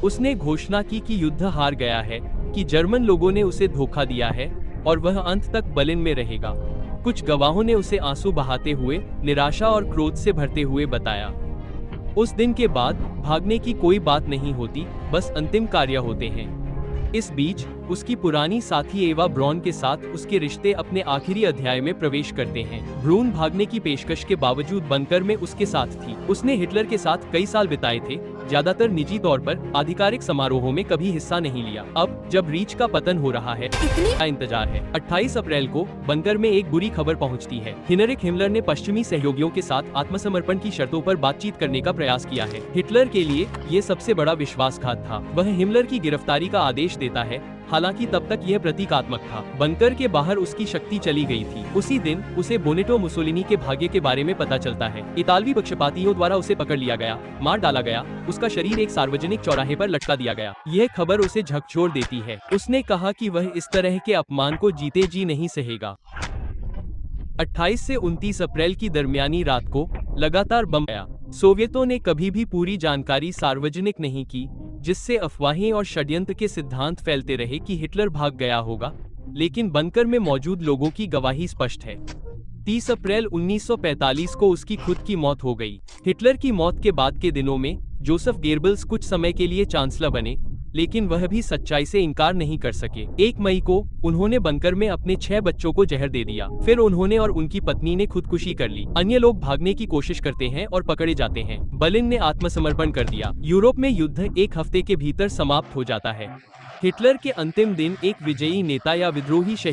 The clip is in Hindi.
उसने घोषणा की कि युद्ध हार गया है, कि जर्मन लोगों ने उसे धोखा दिया है और वह अंत तक बर्लिन में रहेगा। कुछ गवाहों ने उसे आंसू बहाते हुए, निराशा और क्रोध से भरते हुए बताया। उस दिन के बाद भागने की कोई बात नहीं होती, बस अंतिम कार्य होते हैं। इस बीच उसकी पुरानी साथी एवा ब्रॉन के साथ उसके रिश्ते अपने आखिरी अध्याय में प्रवेश करते हैं। ब्रून भागने की पेशकश के बावजूद बंकर में उसके साथ थी। उसने हिटलर के साथ कई साल बिताए थे, ज्यादातर निजी तौर पर, आधिकारिक समारोहों में कभी हिस्सा नहीं लिया। अब जब रीच का पतन हो रहा है, का इंतजार है। 28 अप्रैल को बंकर में एक बुरी खबर पहुंचती है। हिनरिक हिमलर ने पश्चिमी सहयोगियों के साथ आत्मसमर्पण की शर्तों पर बातचीत करने का प्रयास किया है। हिटलर के लिए ये सबसे बड़ा विश्वासघात था। वह हिमलर की गिरफ्तारी का आदेश देता है, हालांकि तब तक यह प्रतीकात्मक था। बंकर के बाहर उसकी शक्ति चली गई थी। उसी दिन उसे बेनिटो मुसोलिनी के भाग्य के बारे में पता चलता है। इतालवी पक्षपातियों द्वारा उसे पकड़ लिया गया, मार डाला गया, उसका शरीर एक सार्वजनिक चौराहे पर लटका दिया गया। यह खबर उसे झकझोर देती है। उसने कहा कि वह इस तरह के अपमान को जीते जी नहीं सहेगा। 28 से 29 अप्रैल की दरमियानी रात को लगातार बम आया। सोवियतों ने कभी भी पूरी जानकारी सार्वजनिक नहीं की, जिससे अफवाहें और षड्यंत्र के सिद्धांत फैलते रहे कि हिटलर भाग गया होगा, लेकिन बंकर में मौजूद लोगों की गवाही स्पष्ट है। 30 अप्रैल 1945 को उसकी खुद की मौत हो गई। हिटलर की मौत के बाद के दिनों में जोसेफ गेबल्स कुछ समय के लिए चांसलर बने, लेकिन वह भी सच्चाई से इनकार नहीं कर सके। 1 मई को उन्होंने बंकर में अपने 6 बच्चों को जहर दे दिया। फिर उन्होंने और उनकी पत्नी ने खुदकुशी कर ली। अन्य लोग भागने की कोशिश करते हैं और पकड़े जाते हैं। बर्लिन ने आत्मसमर्पण कर दिया। यूरोप में युद्ध 1 हफ्ते के भीतर समाप्त हो जाता है। हिटलर के अंतिम दिन एक विजयी नेता या विद्रोही शहीद